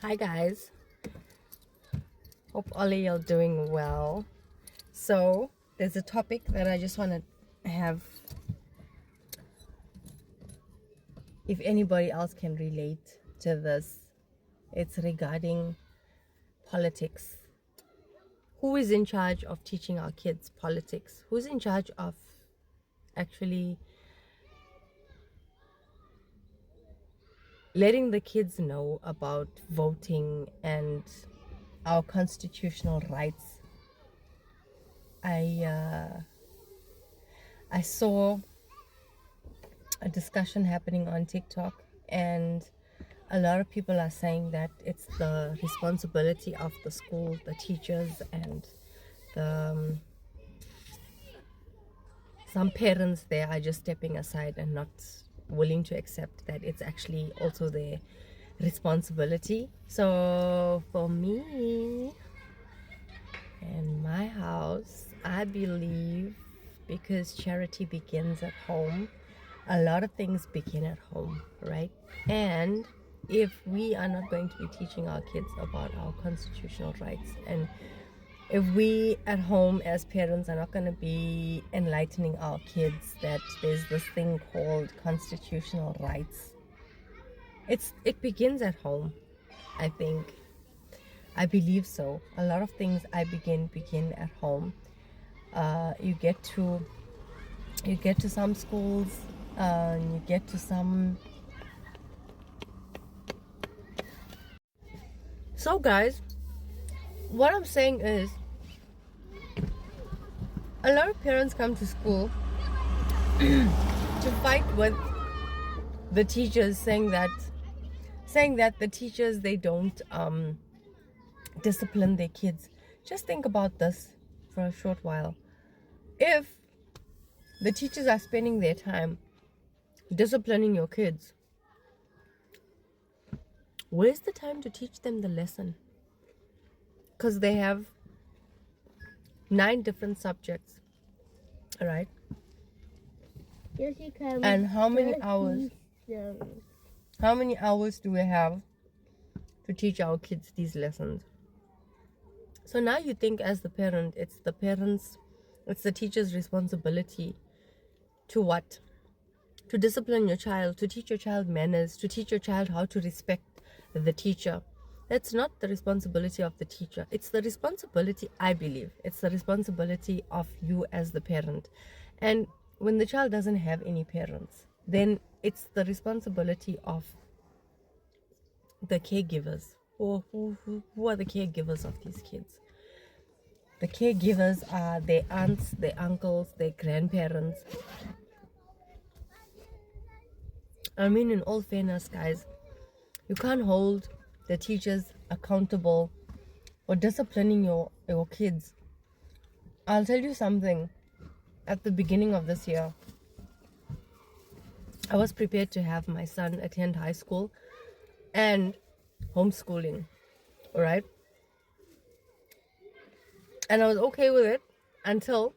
Hi guys, hope all of y'all doing well. So there's a topic that I just want to have, if anybody else can relate to this. It's regarding politics. Who is in charge of teaching our kids politics? Who's in charge of actually letting the kids know about voting and our constitutional rights? I saw a discussion happening on TikTok, and a lot of people are saying that it's the responsibility of the school, the teachers, and the some parents there are just stepping aside and not willing to accept that it's actually also their responsibility. So for me and my house, I believe, because charity begins at home, a lot of things begin at home, right? And if we are not going to be teaching our kids about our constitutional rights, and if we at home as parents are not going to be enlightening our kids that there's this thing called constitutional rights, it begins at home. I believe so. A lot of things begin at home. You get to some schools, you get to some. So guys, what I'm saying is, a lot of parents come to school to fight with the teachers, saying that the teachers, they don't discipline their kids. Just think about this for a short while. If the teachers are spending their time disciplining your kids, where's the time to teach them the lesson? Because they have 9 different subjects, all right? And how many hours do we have to teach our kids these lessons? So now you think, as the parent, it's the teacher's responsibility to what? To discipline your child, to teach your child manners, to teach your child how to respect the teacher. That's not the responsibility of the teacher. It's the responsibility, I believe, it's the responsibility of you as the parent. And when the child doesn't have any parents, then it's the responsibility of the caregivers. Or who are the caregivers of these kids? The caregivers are their aunts, their uncles, their grandparents. I mean, in all fairness, guys, you can't hold the teachers accountable for disciplining your kids. I'll tell you something. At the beginning of this year, I was prepared to have my son attend high school and homeschooling, all right? And I was okay with it until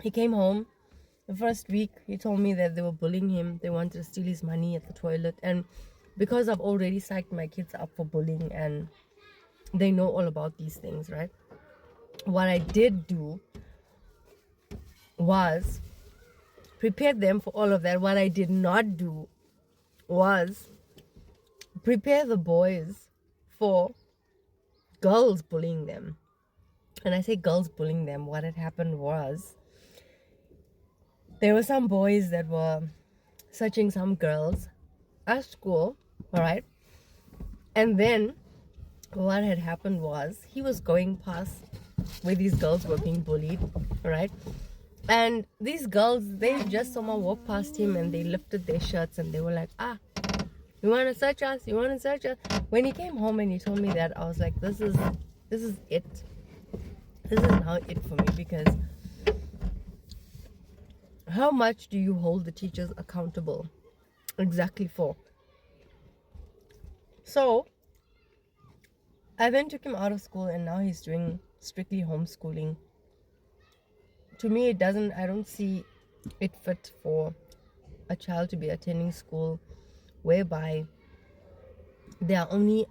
he came home. The first week, he told me that they were bullying him. They wanted to steal his money at the toilet. And because I've already psyched my kids up for bullying and they know all about these things, right? What I did do was prepare them for all of that. What I did not do was prepare the boys for girls bullying them. And I say girls bullying them, what had happened was, there were some boys that were searching some girls at school, all right? And then what had happened was, he was going past where these girls were being bullied, all right? And these girls, they just somehow walked past him and they lifted their shirts and they were like, you want to search us? You want to search us? When he came home and he told me that, I was like, this is it. This is now it for me, because how much do you hold the teachers accountable exactly for? So I then took him out of school and now he's doing strictly homeschooling. To me, I don't see it fit for a child to be attending school whereby there are only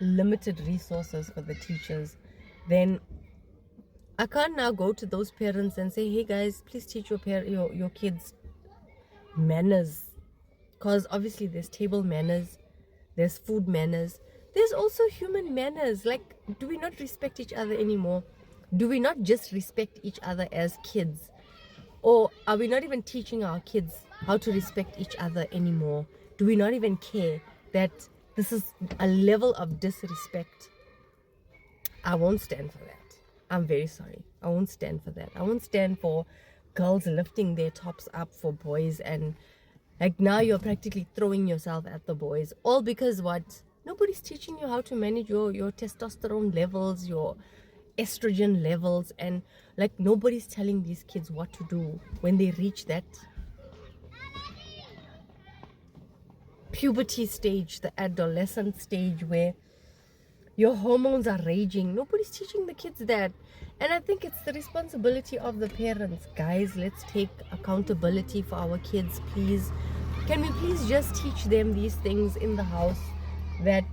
limited resources for the teachers, then I can't now go to those parents and say, hey guys, please teach your kids manners. Because obviously there's table manners, there's food manners, there's also human manners. Like, do we not respect each other anymore? Do we not just respect each other as kids? Or are we not even teaching our kids how to respect each other anymore? Do we not even care that this is a level of disrespect? I won't stand for that. I'm very sorry. I won't stand for that. I won't stand for girls lifting their tops up for boys, and like now you're practically throwing yourself at the boys. All because what? Nobody's teaching you how to manage your testosterone levels, your estrogen levels, and like nobody's telling these kids what to do when they reach that puberty stage, the adolescent stage where your hormones are raging. Nobody's teaching the kids that. And I think it's the responsibility of the parents. Guys, let's take accountability for our kids, please. Can we please just teach them these things in the house, that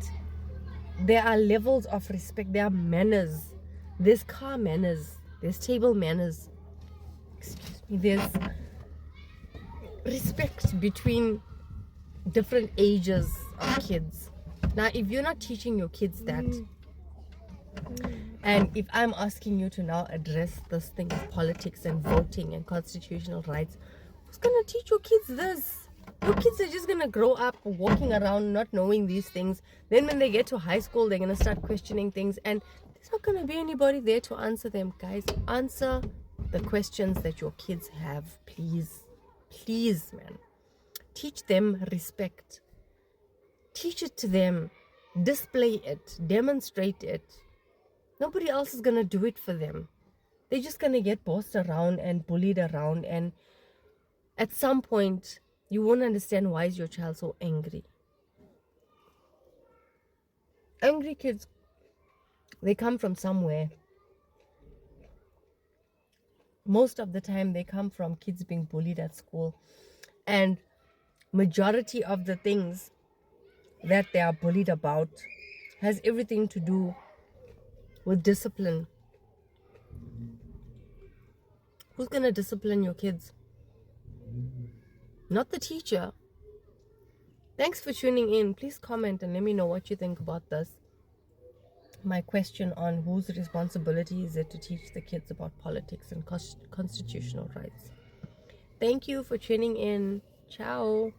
there are levels of respect, there are manners, there's car manners, there's table manners, excuse me, there's respect between different ages of kids. Now, if you're not teaching your kids that, and if I'm asking you to now address this thing of politics and voting and constitutional rights, who's gonna teach your kids this? Your kids are just gonna grow up walking around not knowing these things. Then when they get to high school, they're gonna start questioning things, and there's not gonna be anybody there to answer them. Guys, answer the questions that your kids have, please. Please, man. Teach them respect. Teach it to them. Display it. Demonstrate it. Nobody else is gonna do it for them. They're just gonna get bossed around and bullied around, and at some point you won't understand why is your child so angry. Angry kids, they come from somewhere. Most of the time they come from kids being bullied at school, and majority of the things that they are bullied about has everything to do with discipline. Who's gonna discipline your kids? Not the teacher. Thanks for tuning in. Please comment and let me know what you think about this. My question on whose responsibility is it to teach the kids about politics and constitutional rights. Thank you for tuning in. Ciao.